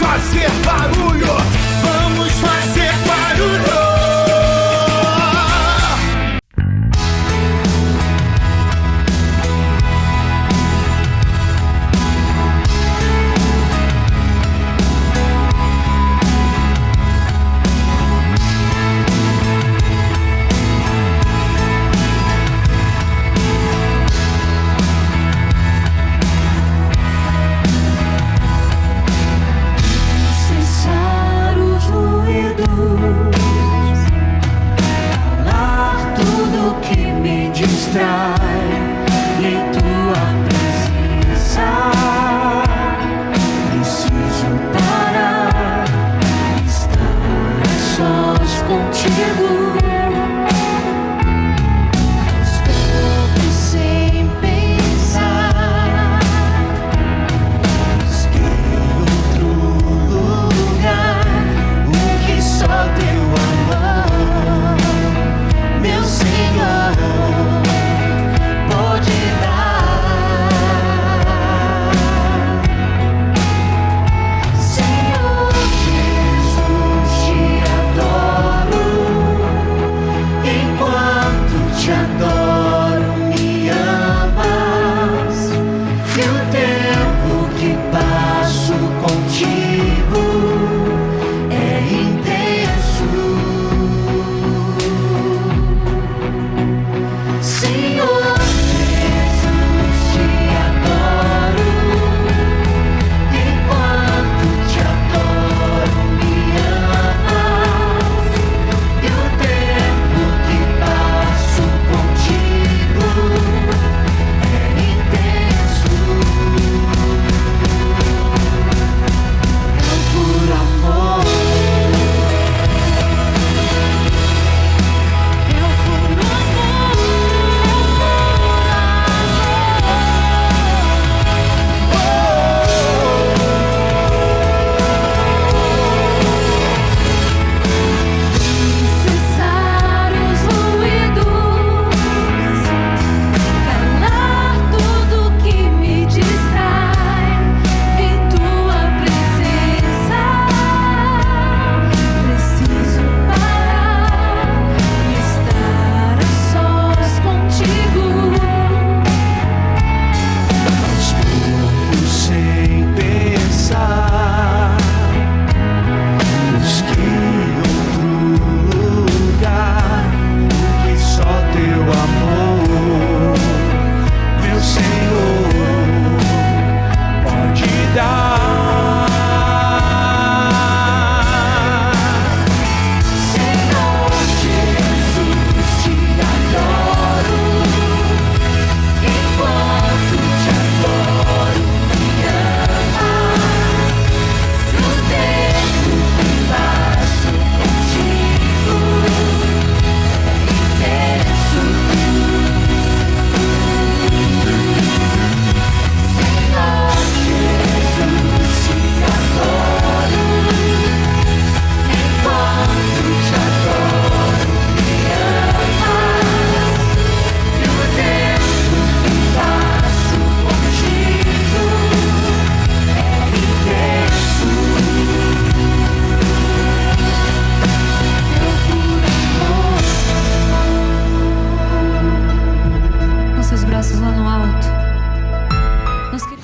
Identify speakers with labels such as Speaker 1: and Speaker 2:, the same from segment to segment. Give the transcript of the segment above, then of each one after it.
Speaker 1: fazer barulho, vamos fazer barulho.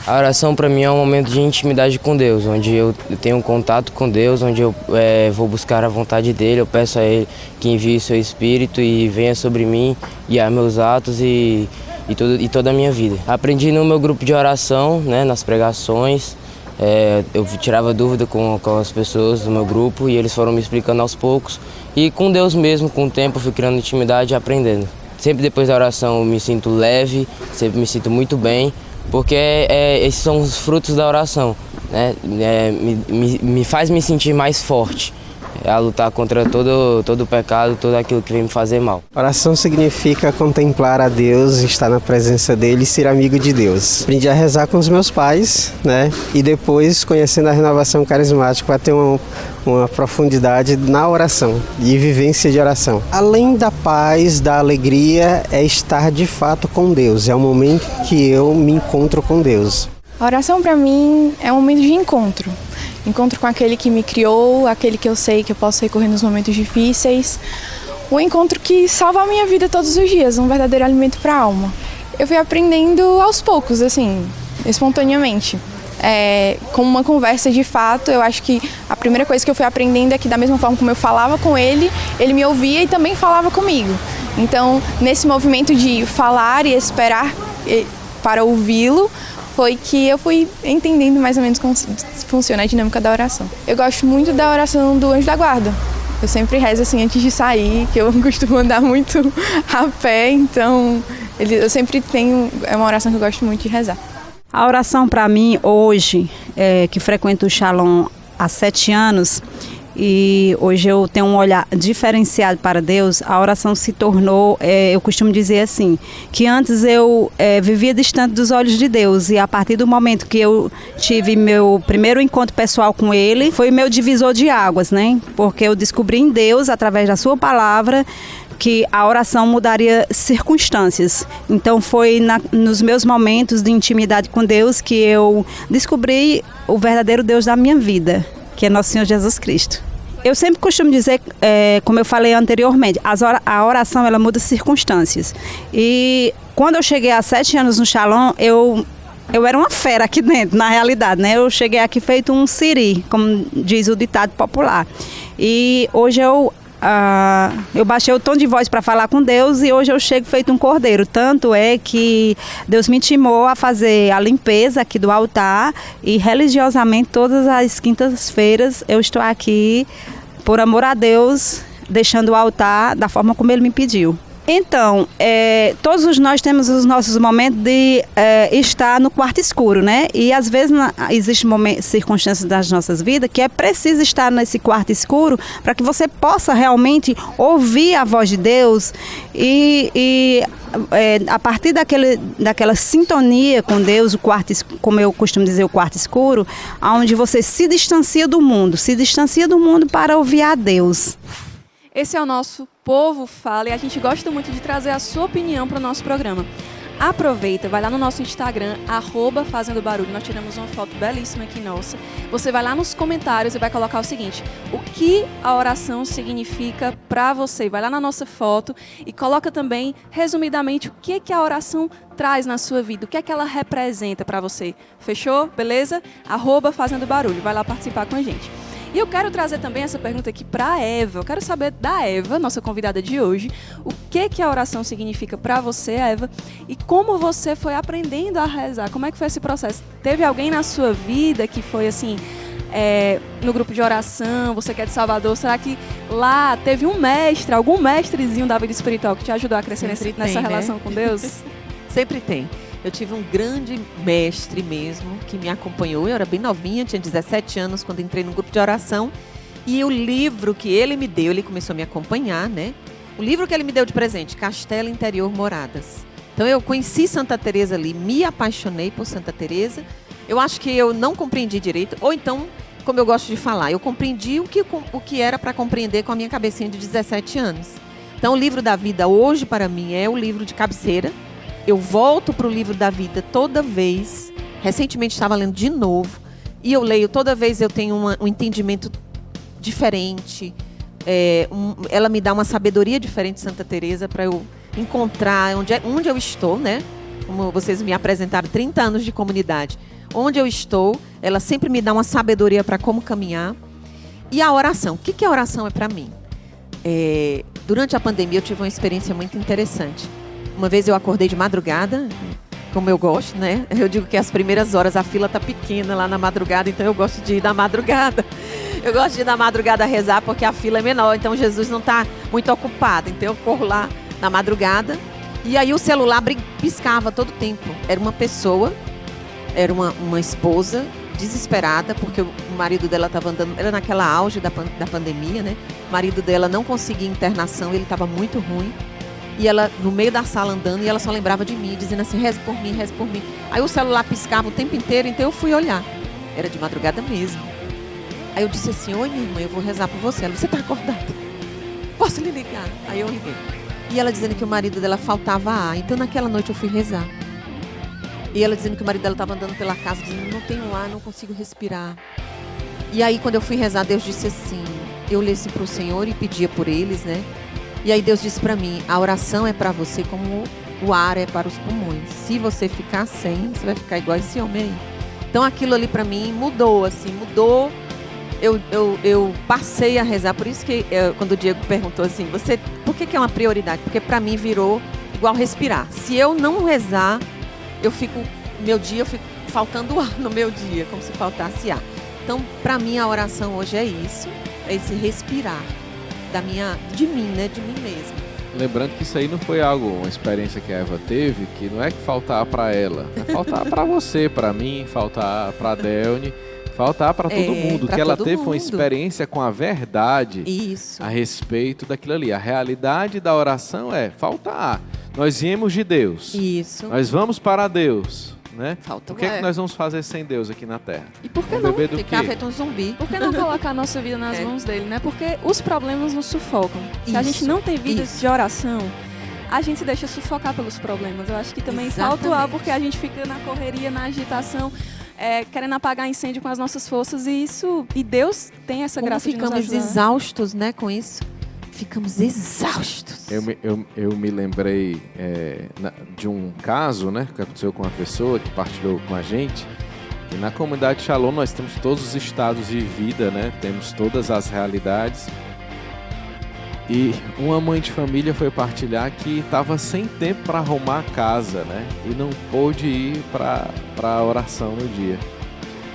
Speaker 2: A oração para mim é um momento de intimidade com Deus, onde eu tenho um contato com Deus, onde eu vou buscar a vontade dele, eu peço a ele que envie o seu Espírito e venha sobre mim, guiar meus atos e toda a minha vida. Aprendi no meu grupo de oração, né, nas pregações, eu tirava dúvida com as pessoas do meu grupo e eles foram me explicando aos poucos. E com Deus mesmo, com o tempo, eu fui criando intimidade e aprendendo. Sempre depois da oração eu me sinto leve, sempre me sinto muito bem, porque esses são os frutos da oração, né? Me faz me sentir mais forte, a lutar contra todo o pecado, tudo aquilo que vem me fazer mal.
Speaker 3: Oração significa contemplar a Deus, estar na presença dele e ser amigo de Deus. Aprendi a rezar com os meus pais, né? E depois, conhecendo a renovação carismática, para ter uma profundidade na oração e vivência de oração. Além da paz, da alegria, é estar de fato com Deus. É o momento que eu me encontro com Deus.
Speaker 4: A oração para mim é um momento de encontro. encontro com aquele que me criou, aquele que eu sei que eu posso recorrer nos momentos difíceis. Um encontro que salva a minha vida todos os dias, um verdadeiro alimento para a alma. Eu fui aprendendo aos poucos, assim, espontaneamente. Com uma conversa de fato, eu acho que a primeira coisa que eu fui aprendendo é que da mesma forma como eu falava com ele, ele me ouvia e também falava comigo. Então, nesse movimento de falar e esperar para ouvi-lo, foi que eu fui entendendo mais ou menos como funciona a dinâmica da oração. Eu gosto muito da oração do Anjo da Guarda. Eu sempre rezo assim antes de sair, que eu costumo andar muito a pé, então eu sempre tenho, é uma oração que eu gosto muito de rezar.
Speaker 5: A oração para mim hoje, que frequento o Shalom há 7 anos, e hoje eu tenho um olhar diferenciado para Deus, a oração se tornou, eu costumo dizer assim, que antes eu vivia distante dos olhos de Deus, e a partir do momento que eu tive meu primeiro encontro pessoal com Ele, foi meu divisor de águas, né? Porque eu descobri em Deus, através da sua palavra, que a oração mudaria circunstâncias. Então foi nos meus momentos de intimidade com Deus que eu descobri o verdadeiro Deus da minha vida, que é Nosso Senhor Jesus Cristo. Eu sempre costumo dizer, como eu falei anteriormente, a oração ela muda circunstâncias. E quando eu cheguei há 7 anos no Shalom, eu era uma fera aqui dentro, na realidade, né? Eu cheguei aqui feito um siri, como diz o ditado popular. E hoje eu baixei o tom de voz para falar com Deus e hoje eu chego feito um cordeiro. Tanto é que Deus me intimou a fazer a limpeza aqui do altar e religiosamente todas as quintas-feiras eu estou aqui por amor a Deus, deixando o altar da forma como Ele me pediu. Então, todos nós temos os nossos momentos de estar no quarto escuro, né? E às vezes existem circunstâncias das nossas vidas que é preciso estar nesse quarto escuro para que você possa realmente ouvir a voz de Deus e a partir daquela sintonia com Deus, como eu costumo dizer, o quarto escuro, onde você se distancia do mundo para ouvir a Deus.
Speaker 6: Esse é o nosso Povo Fala e a gente gosta muito de trazer a sua opinião para o nosso programa. Aproveita, vai lá no nosso Instagram, @Fazendo Barulho, nós tiramos uma foto belíssima aqui nossa. Você vai lá nos comentários e vai colocar o seguinte: o que a oração significa para você? Vai lá na nossa foto e coloca também, resumidamente, o que a oração traz na sua vida, o que é que ela representa para você. Fechou? Beleza? @Fazendo Barulho, vai lá participar com a gente. E eu quero trazer também essa pergunta aqui para a Eva. Eu quero saber da Eva, nossa convidada de hoje, o que a oração significa para você, Eva, e como você foi aprendendo a rezar. Como é que foi esse processo? Teve alguém na sua vida que foi assim, no grupo de oração, você que é de Salvador, será que lá teve um mestre, algum mestrezinho da vida espiritual que te ajudou a crescer nessa relação com Deus?
Speaker 7: Sempre tem. Eu tive um grande mestre mesmo, que me acompanhou. Eu era bem novinha, tinha 17 anos quando entrei no grupo de oração. E o livro que ele me deu, ele começou a me acompanhar, né? O livro que ele me deu de presente, Castelo Interior Moradas. Então eu conheci Santa Teresa ali, me apaixonei por Santa Teresa. Eu acho que eu não compreendi direito, ou então, como eu gosto de falar, eu compreendi o que era para compreender com a minha cabecinha de 17 anos. Então o livro da vida hoje para mim é o livro de cabeceira. Eu volto para o livro da vida toda vez. Recentemente estava lendo de novo. E eu leio toda vez, eu tenho um entendimento diferente. Ela me dá uma sabedoria diferente, Santa Teresa, para eu encontrar onde eu estou, né? Como vocês me apresentaram, 30 anos de comunidade. Onde eu estou, ela sempre me dá uma sabedoria para como caminhar. E a oração. O que a oração é para mim? Durante a pandemia eu tive uma experiência muito interessante. Uma vez eu acordei de madrugada, como eu gosto, né? Eu digo que as primeiras horas a fila tá pequena lá na madrugada, então eu gosto de ir na madrugada. Eu gosto de ir na madrugada rezar porque a fila é menor, então Jesus não está muito ocupado. Então eu corro lá na madrugada e aí o celular piscava todo o tempo. Era uma pessoa, era uma esposa desesperada porque o marido dela estava andando, era naquela auge da pandemia, né? O marido dela não conseguia internação, ele estava muito ruim. E ela, no meio da sala andando, e ela só lembrava de mim, dizendo assim, reze por mim, reze por mim. Aí o celular piscava o tempo inteiro, então eu fui olhar. Era de madrugada mesmo. Aí eu disse assim, oi minha irmã, eu vou rezar por você. Ela, você está acordada? Posso lhe ligar? Aí eu liguei. E ela dizendo que o marido dela faltava ar. Então naquela noite eu fui rezar. E ela dizendo que o marido dela estava andando pela casa, dizendo, não tenho ar, não consigo respirar. E aí, quando eu fui rezar, Deus disse assim, eu olhei assim para o Senhor e pedia por eles, né? E aí Deus disse para mim, a oração é para você como o ar é para os pulmões. Se você ficar sem, você vai ficar igual esse homem aí. Então aquilo ali para mim mudou, assim, mudou. Eu passei a rezar, por isso que quando o Diego perguntou assim, por que é uma prioridade? Porque para mim virou igual respirar. Se eu não rezar, eu fico faltando ar no meu dia, como se faltasse ar. Então, para mim, a oração hoje é isso, é esse respirar de mim mesma.
Speaker 8: Lembrando que isso aí não foi uma experiência que a Eva teve, que não é que faltar para ela, é faltar para você, para mim, faltar para a Delny, faltar para todo mundo. Que ela teve uma experiência com a verdade a respeito daquilo ali. A realidade da oração é faltar. Nós viemos de Deus.
Speaker 7: Isso.
Speaker 8: Nós vamos para Deus. Né?
Speaker 7: Falta
Speaker 8: o que nós vamos fazer sem Deus aqui na Terra?
Speaker 6: E por que não
Speaker 7: ficar feito um zumbi?
Speaker 6: Por que não colocar a nossa vida nas mãos dele, né? Porque os problemas nos sufocam. Se a gente não tem vida de oração, a gente se deixa sufocar pelos problemas. Eu acho que também falta o ar, porque a gente fica na correria, na agitação, querendo apagar incêndio com as nossas forças, e Deus tem essa graça de nos ajudar.
Speaker 7: Ficamos exaustos, né, com isso. Ficamos exaustos.
Speaker 8: Eu me lembrei de um caso, né, que aconteceu com uma pessoa que partilhou com a gente. E na comunidade Shalom nós temos todos os estados de vida, né? Temos todas as realidades. E uma mãe de família foi partilhar que estava sem tempo para arrumar a casa, né? E não pôde ir para a oração no dia.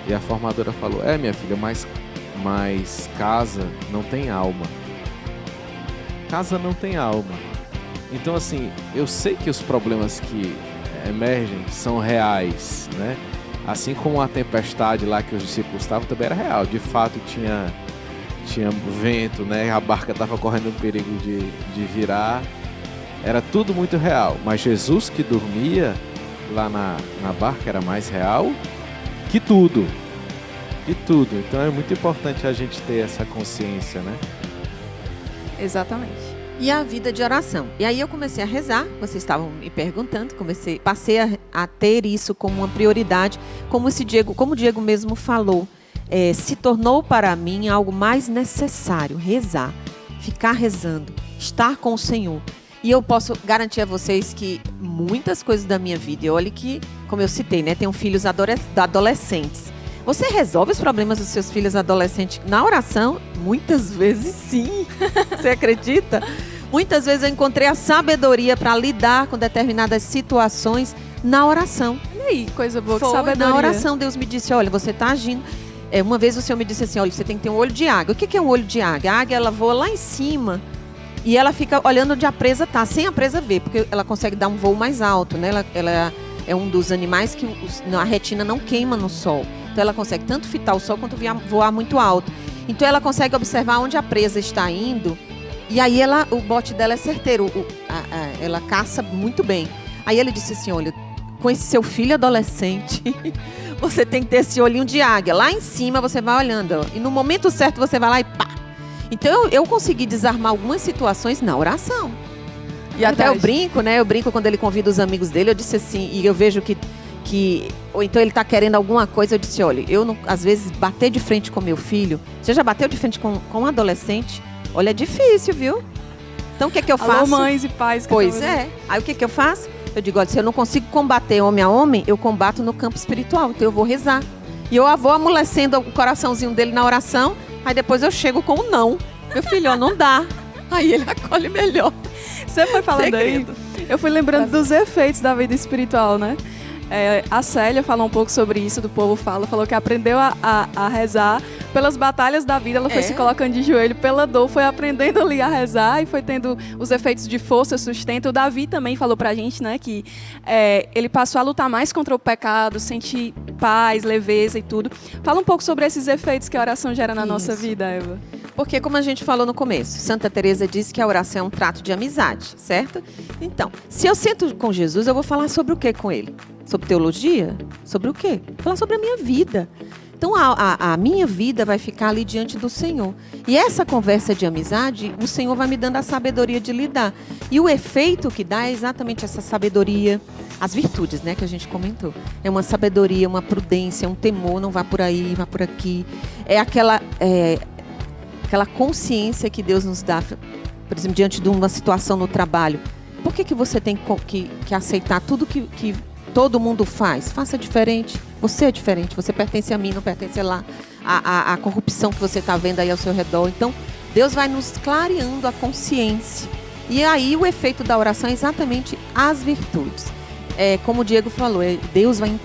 Speaker 8: E a formadora falou, minha filha, mas casa não tem alma. Casa não tem alma. Então, assim, eu sei que os problemas que emergem são reais, né? Assim como a tempestade lá que os discípulos estavam também era real. De fato, tinha vento, né? A barca estava correndo o perigo de virar. Era tudo muito real. Mas Jesus que dormia lá na barca era mais real que tudo. Que tudo. Então é muito importante a gente ter essa consciência, né?
Speaker 6: Exatamente.
Speaker 7: E a vida de oração. E aí eu comecei a rezar, vocês estavam me perguntando, passei a ter isso como uma prioridade, como o Diego mesmo falou, se tornou para mim algo mais necessário, rezar, ficar rezando, estar com o Senhor. E eu posso garantir a vocês que muitas coisas da minha vida, e olha que, como eu citei, né, tenho filhos adolescentes. Você resolve os problemas dos seus filhos adolescentes na oração? Muitas vezes sim. Você acredita? Muitas vezes eu encontrei a sabedoria para lidar com determinadas situações na oração.
Speaker 6: E aí, coisa boa, que
Speaker 7: Foi
Speaker 6: sabedoria.
Speaker 7: Na oração, Deus me disse, olha, você está agindo. Uma vez o Senhor me disse assim, olha, você tem que ter um olho de águia. O que é um olho de águia? A águia, ela voa lá em cima e ela fica olhando onde a presa está, sem a presa ver, porque ela consegue dar um voo mais alto, né? Ela é um dos animais que a retina não queima no sol. Então ela consegue tanto fitar o sol quanto voar muito alto. Então ela consegue observar onde a presa está indo. E aí o bote dela é certeiro. Ela caça muito bem. Aí ele disse assim, olha, com esse seu filho adolescente, você tem que ter esse olhinho de águia. Lá em cima você vai olhando. E no momento certo você vai lá e pá. Então eu consegui desarmar algumas situações na oração. E até eu brinco, né? Eu brinco quando ele convida os amigos dele. Eu disse assim, e eu vejo que ou então ele está querendo alguma coisa, eu disse, olha, eu não, às vezes bater de frente com meu filho, você já bateu de frente com um adolescente? Olha, é difícil, viu? Então o que é que eu faço?
Speaker 6: Alô, mães e pais.
Speaker 7: Pois é. Aí o que eu faço? Eu digo, olha, se eu não consigo combater homem a homem, eu combato no campo espiritual, então eu vou rezar. E eu vou amolecendo o coraçãozinho dele na oração, aí depois eu chego com um não. Meu filho, ó, não dá. Aí ele acolhe melhor.
Speaker 6: Você foi falando aí, eu fui lembrando dos efeitos da vida espiritual, né? A Célia falou um pouco sobre isso, do Povo Fala, falou que aprendeu a rezar pelas batalhas da vida, ela foi se colocando de joelho pela dor, foi aprendendo ali a rezar e foi tendo os efeitos de força, sustento. O Davi também falou pra gente, né, que ele passou a lutar mais contra o pecado, sentir paz, leveza e tudo. Fala um pouco sobre esses efeitos que a oração gera na nossa vida, Eva.
Speaker 7: Porque, como a gente falou no começo, Santa Teresa disse que a oração é um trato de amizade, certo? Então, se eu sento com Jesus, eu vou falar sobre o que com ele? Sobre teologia? Sobre o quê? Vou falar sobre a minha vida. Então a minha vida vai ficar ali diante do Senhor. E essa conversa de amizade, o Senhor vai me dando a sabedoria de lidar. E o efeito que dá é exatamente essa sabedoria, as virtudes, né, que a gente comentou. É uma sabedoria, uma prudência, um temor, não vá por aí, vá por aqui. É aquela consciência que Deus nos dá, por exemplo, diante de uma situação no trabalho. Por que você tem que aceitar tudo que todo mundo faz? Faça diferente. Você é diferente. Você pertence a mim, não pertence a lá. A corrupção que você está vendo aí ao seu redor. Então, Deus vai nos clareando a consciência. E aí, o efeito da oração é exatamente as virtudes. Como o Diego falou, Deus vai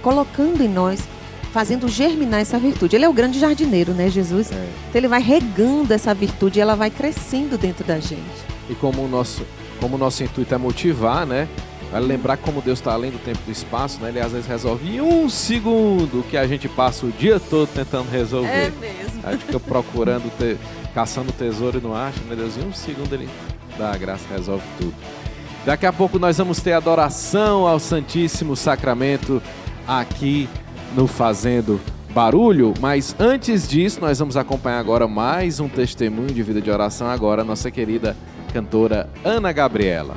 Speaker 7: colocando em nós, fazendo germinar essa virtude. Ele é o grande jardineiro, né, Jesus? Então, ele vai regando essa virtude e ela vai crescendo dentro da gente.
Speaker 8: E como o nosso intuito é motivar, né? Vai lembrar como Deus está além do tempo e do espaço, né? Ele às vezes resolve em 1 segundo o que a gente passa o dia todo tentando resolver.
Speaker 7: É mesmo.
Speaker 8: A gente fica procurando, caçando tesouro e não acha, meu Deus, em 1 segundo ele dá a graça, resolve tudo. Daqui a pouco nós vamos ter adoração ao Santíssimo Sacramento aqui no Fazendo Barulho, mas antes disso nós vamos acompanhar agora mais um testemunho de vida de oração, agora nossa querida cantora Ana Gabriela.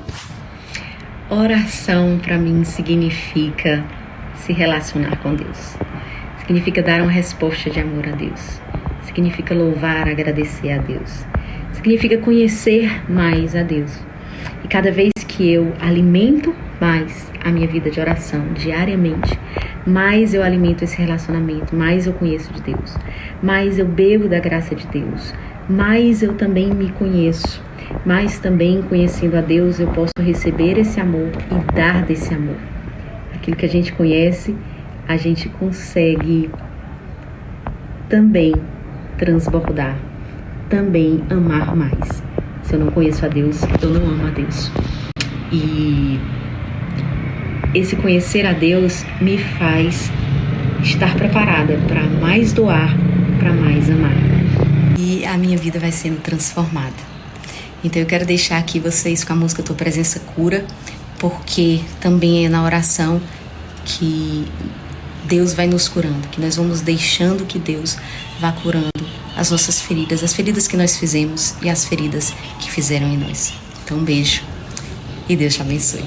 Speaker 9: Oração para mim significa se relacionar com Deus, significa dar uma resposta de amor a Deus, significa louvar, agradecer a Deus, significa conhecer mais a Deus. E cada vez que eu alimento mais a minha vida de oração diariamente, mais eu alimento esse relacionamento, mais eu conheço de Deus, mais eu bebo da graça de Deus, mais eu também me conheço, mais também conhecendo a Deus eu posso receber esse amor e dar desse amor. Aquilo que a gente conhece, a gente consegue também transbordar, também amar mais. Se eu não conheço a Deus, eu não amo a Deus. E esse conhecer a Deus me faz estar preparada para mais doar, para mais amar. E a minha vida vai sendo transformada. Então eu quero deixar aqui vocês com a música Tua Presença Cura, porque também é na oração que Deus vai nos curando, que nós vamos deixando que Deus vá curando as nossas feridas, as feridas que nós fizemos e as feridas que fizeram em nós. Então um beijo e Deus te abençoe.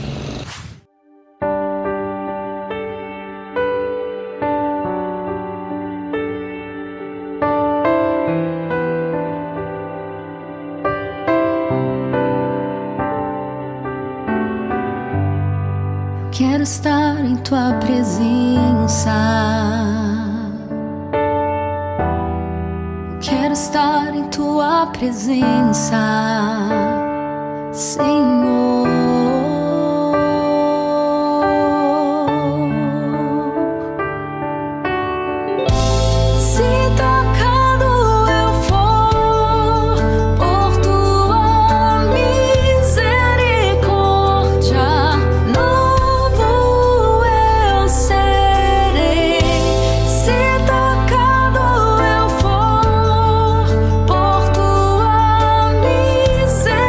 Speaker 10: Quero estar em Tua presença. Quero estar em Tua presença, Senhor. Se tocado eu for por Tua misericórdia, novo eu serei. Se tocado eu for por Tua misericórdia,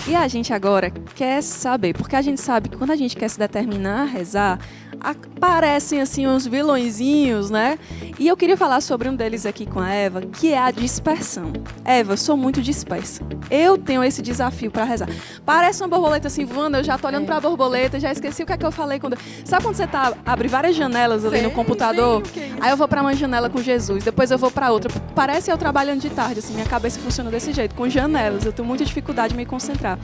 Speaker 6: E a gente agora quer saber, porque a gente sabe que quando a gente quer se determinar a rezar, aparecem assim uns vilõezinhos, né? E eu queria falar sobre um deles aqui com a Eva, que é a dispersão. Eva, eu sou muito dispersa. Eu tenho esse desafio para rezar. Parece uma borboleta assim voando, eu já tô olhando para a borboleta, já esqueci o que é que eu falei quando... Sabe quando você abre várias janelas ali no computador? Aí eu vou para uma janela com Jesus, depois eu vou para outra. Parece eu trabalhando de tarde, assim, minha cabeça funciona desse jeito, com janelas. Eu tenho muita dificuldade de me concentrar.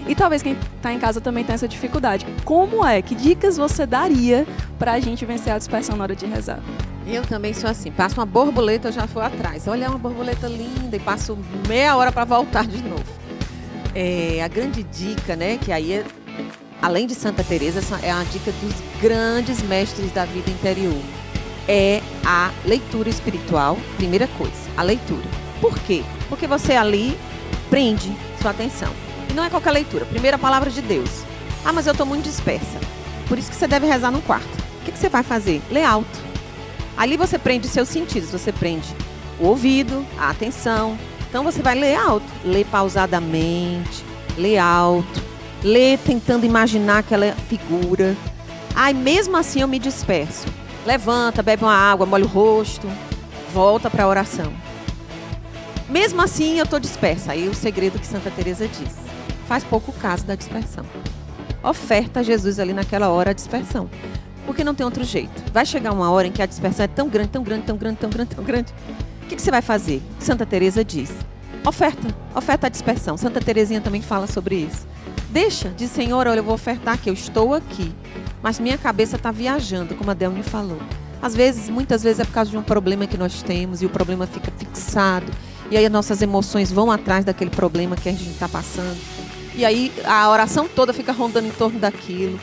Speaker 6: E talvez quem tá em casa também tenha essa dificuldade. Como é? Que dicas você daria pra gente vencer a dispersão na hora de rezar?
Speaker 7: Eu também sou assim, passo uma borboleta, eu já vou atrás. Olha, uma borboleta linda e passo meia hora para voltar de novo. A grande dica, né, que aí é, além de Santa Teresa, é uma dica dos grandes mestres da vida interior. É a leitura espiritual, primeira coisa, a leitura. Por quê? Porque você ali prende sua atenção. E não é qualquer leitura. Primeira palavra de Deus. Ah, mas eu estou muito dispersa. Por isso que você deve rezar no quarto. O que você vai fazer? Lê alto. Ali você prende seus sentidos. Você prende o ouvido, a atenção. Então você vai ler alto. Lê pausadamente. Lê alto. Lê tentando imaginar aquela figura. Aí mesmo assim eu me disperso. Levanta, bebe uma água, molha o rosto. Volta para a oração. Mesmo assim eu estou dispersa. Aí o segredo que Santa Teresa diz. Faz pouco caso da dispersão. Oferta a Jesus ali naquela hora a dispersão. Porque não tem outro jeito. Vai chegar uma hora em que a dispersão é tão grande, tão grande, tão grande, tão grande, tão grande. O que você vai fazer? Santa Teresa diz. Oferta a dispersão. Santa Teresinha também fala sobre isso. Diz, Senhor, olha, eu vou ofertar aqui, eu estou aqui. Mas minha cabeça está viajando, como a Del me falou. Às vezes, muitas vezes é por causa de um problema que nós temos e o problema fica fixado. E aí as nossas emoções vão atrás daquele problema que a gente está passando. E aí a oração toda fica rondando em torno daquilo.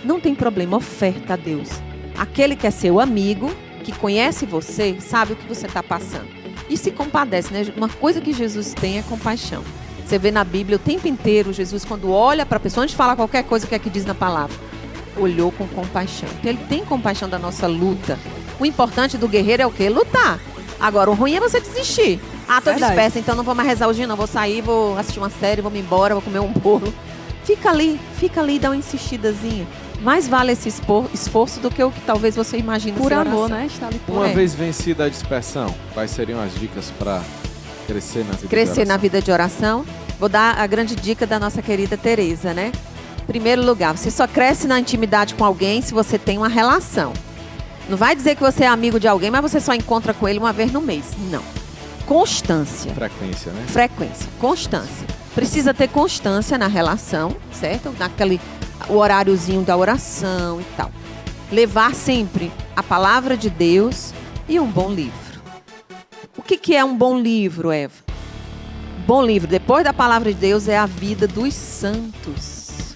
Speaker 7: Não tem problema, oferta a Deus. Aquele que é seu amigo, que conhece você, sabe o que você está passando. E se compadece, né? Uma coisa que Jesus tem é compaixão. Você vê na Bíblia o tempo inteiro, Jesus quando olha para a pessoa, antes de falar qualquer coisa, o que é que diz na palavra? Olhou com compaixão. Então ele tem compaixão da nossa luta. O importante do guerreiro é o quê? Lutar. Agora, o ruim é você desistir. Ah, tô dispersa, então não vou mais rezar hoje não. Vou sair, vou assistir uma série, vou me embora, vou comer um bolo. Fica ali, dá uma insistidazinha. Mais vale esse esforço do que o que talvez você imagine.
Speaker 6: Por amor, né? Está ali por
Speaker 8: Uma vez vencida a dispersão, quais seriam as dicas para crescer na vida de oração?
Speaker 7: Crescer na vida de oração. Vou dar a grande dica da nossa querida Teresa, né? Primeiro lugar, você só cresce na intimidade com alguém se você tem uma relação. Não vai dizer que você é amigo de alguém, mas você só encontra com ele uma vez no mês. Não. Constância.
Speaker 8: Frequência, né?
Speaker 7: Frequência. Constância. Precisa ter constância na relação, certo? O horáriozinho da oração e tal. Levar sempre a palavra de Deus e um bom livro. O que é um bom livro, Eva? Bom livro, depois da palavra de Deus, é a vida dos santos.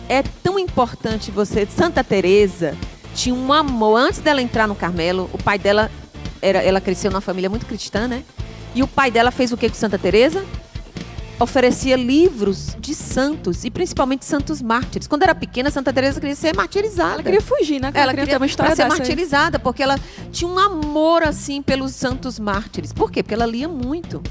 Speaker 7: É tão importante você... Santa Teresa tinha um amor. Antes dela entrar no Carmelo, o pai dela... Ela cresceu numa família muito cristã, né? E o pai dela fez o que com Santa Teresa? Oferecia livros de santos, e principalmente santos mártires. Quando era pequena, Santa Teresa queria ser martirizada.
Speaker 6: Ela queria fugir, né?
Speaker 7: Ela queria ter uma história ser
Speaker 6: dessa
Speaker 7: martirizada, porque ela tinha um amor, assim, pelos santos mártires. Por quê? Porque ela lia muito.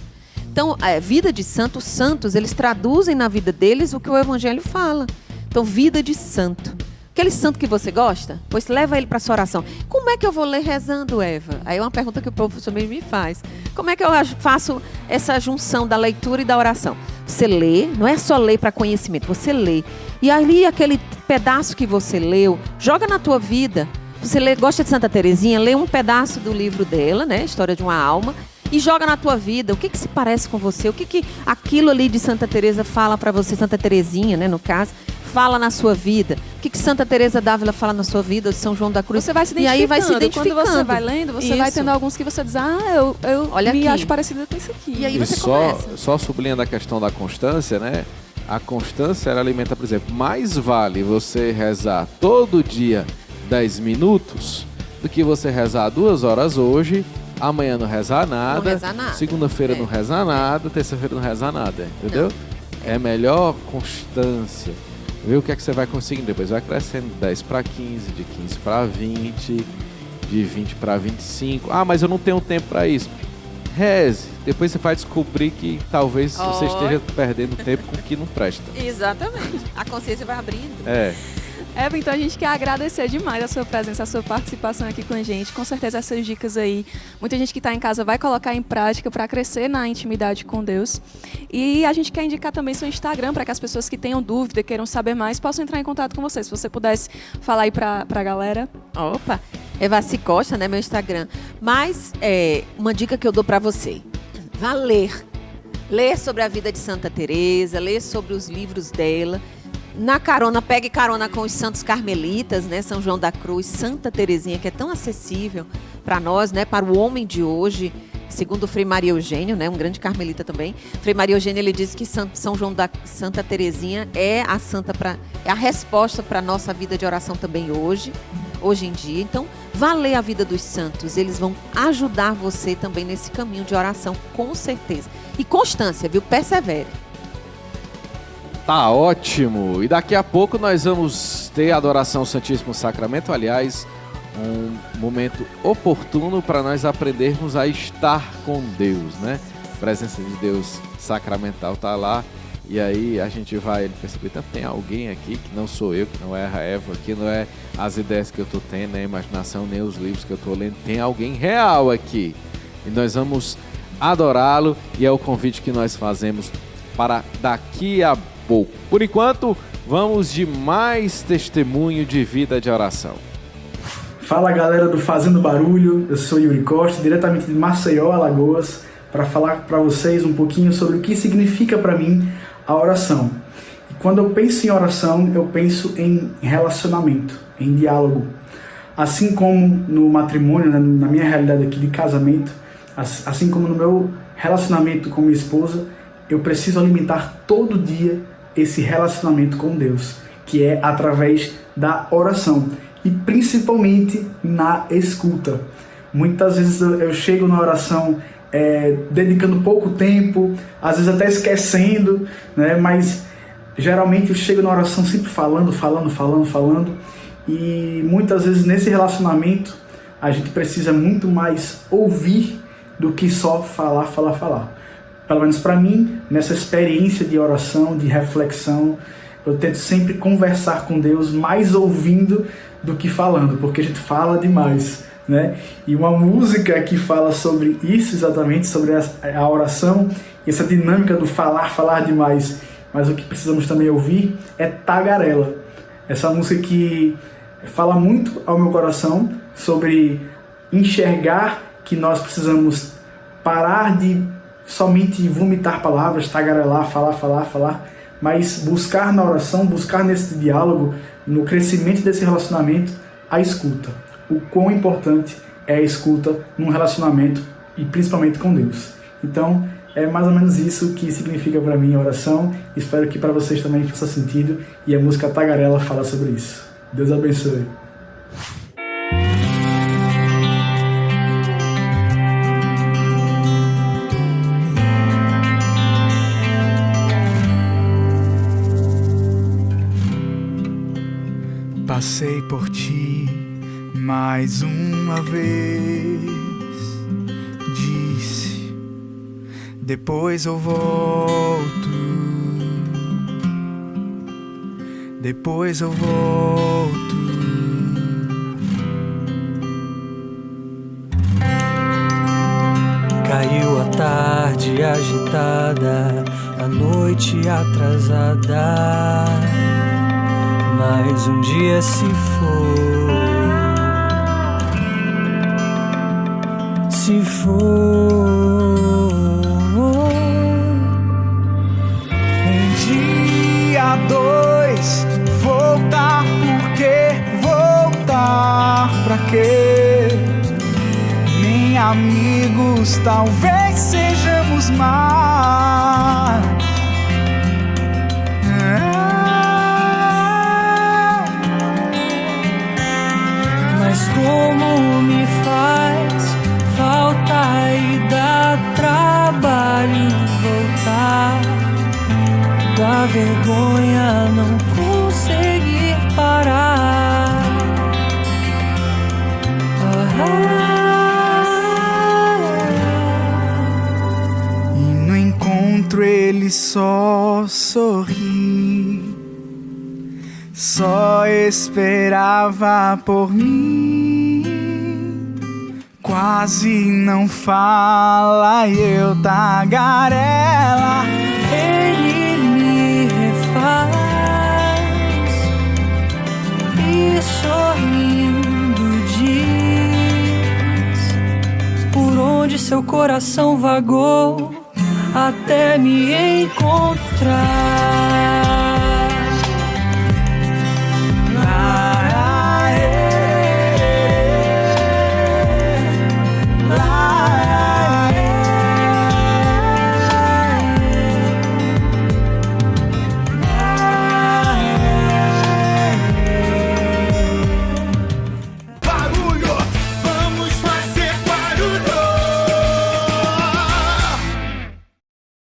Speaker 7: Então, a vida de santos, eles traduzem na vida deles o que o Evangelho fala. Então, vida de santo. Aquele santo que você gosta, pois leva ele para sua oração. Como é que eu vou ler rezando, Eva? Aí é uma pergunta que o povo também me faz. Como é que eu faço essa junção da leitura e da oração? Você lê, não é só ler para conhecimento, você lê. E ali aquele pedaço que você leu, joga na tua vida. Você gosta de Santa Teresinha, lê um pedaço do livro dela, né? História de uma Alma, e joga na tua vida. O que se parece com você? O que aquilo ali de Santa Teresa fala para você, Santa Teresinha, né, no caso, fala na sua vida? O que Santa Teresa d'Ávila fala na sua vida, de São João da Cruz?
Speaker 6: Você vai se identificando.
Speaker 7: E aí vai se identificando.
Speaker 6: Quando você vai lendo, você vai tendo alguns que você diz, eu
Speaker 7: olha
Speaker 6: me
Speaker 7: aqui.
Speaker 6: acho parecido com isso aqui.
Speaker 7: E aí você começa.
Speaker 8: Só sublinhando a questão da constância, né? A constância, ela alimenta, por exemplo, mais vale você rezar todo dia 10 minutos do que você rezar 2 horas hoje, amanhã não rezar nada, segunda-feira não rezar nada, terça-feira não rezar nada, entendeu? É melhor constância. Ver o que é que você vai conseguindo. Depois vai crescendo 10 para 15, de 15 para 20, de 20 para 25. Ah, mas eu não tenho tempo para isso. reze. Depois você vai descobrir que talvez você esteja perdendo tempo com o que não presta.
Speaker 7: Exatamente. A consciência vai abrindo.
Speaker 6: Eva, então a gente quer agradecer demais a sua presença, a sua participação aqui com a gente. Com certeza essas dicas aí, muita gente que está em casa vai colocar em prática para crescer na intimidade com Deus. E a gente quer indicar também seu Instagram para que as pessoas que tenham dúvida, queiram saber mais, possam entrar em contato com você. Se você pudesse falar aí para a galera.
Speaker 7: Opa, Evaci Costa, né, meu Instagram. Mas uma dica que eu dou para você, vá ler. Ler sobre a vida de Santa Teresa, ler sobre os livros dela. Na carona, pegue carona com os santos carmelitas, né? São João da Cruz, Santa Teresinha, que é tão acessível para nós, né? Para o homem de hoje, segundo o Frei Maria Eugênio, né? Um grande carmelita também. Frei Maria Eugênio, ele diz que São João da Santa Teresinha é a resposta para a nossa vida de oração também hoje em dia. Então, vá ler a vida dos santos. Eles vão ajudar você também nesse caminho de oração, com certeza. E constância, viu? Persevere.
Speaker 8: Tá ótimo! E daqui a pouco nós vamos ter a adoração ao Santíssimo Sacramento. Aliás, um momento oportuno para nós aprendermos a estar com Deus, né? A presença de Deus sacramental tá lá. E aí a gente vai perceber, então, tem alguém aqui que não sou eu, que não é a Eva, que não é as ideias que eu tô tendo, nem a imaginação, nem os livros que eu tô lendo. Tem alguém real aqui. E nós vamos adorá-lo, e é o convite que nós fazemos para daqui a pouco. Por enquanto, vamos de mais testemunho de vida de oração.
Speaker 11: Fala, galera do Fazendo Barulho, eu sou Yuri Costa, diretamente de Maceió, Alagoas, para falar para vocês um pouquinho sobre o que significa para mim a oração. E quando eu penso em oração, eu penso em relacionamento, em diálogo. Assim como no matrimônio, né, na minha realidade aqui de casamento, assim como no meu relacionamento com minha esposa, eu preciso alimentar todo dia esse relacionamento com Deus, que é através da oração e principalmente na escuta. Muitas vezes eu chego na oração dedicando pouco tempo, às vezes até esquecendo, né? Mas geralmente eu chego na oração sempre falando, e muitas vezes nesse relacionamento a gente precisa muito mais ouvir do que só falar. Pelo menos para mim, nessa experiência de oração, de reflexão, eu tento sempre conversar com Deus mais ouvindo do que falando, porque a gente fala demais, né? E uma música que fala sobre isso exatamente, sobre a oração, essa dinâmica do falar demais, mas o que precisamos também ouvir é Tagarela. Essa música que fala muito ao meu coração sobre enxergar que nós precisamos parar de somente vomitar palavras, tagarelar, falar, mas buscar na oração, buscar nesse diálogo, no crescimento desse relacionamento, a escuta. O quão importante é a escuta num relacionamento e principalmente com Deus. Então, é mais ou menos isso que significa para mim a oração. Espero que para vocês também faça sentido e a música Tagarela fala sobre isso. Deus abençoe.
Speaker 1: Passei por ti mais uma vez, disse, depois eu volto, depois eu volto. Caiu a tarde agitada, a noite atrasada, mais um dia se foi, se foi. Um dia, dois, voltar por quê? Voltar pra quê? Nem amigos talvez sejamos mais. Mas como me faz falta e dá trabalho voltar, dá vergonha não conseguir parar. outro ele só sorri. Só esperava por mim. Quase não fala e eu tagarela.
Speaker 12: Ele me refaz e sorrindo diz por onde seu coração vagou até me encontrar.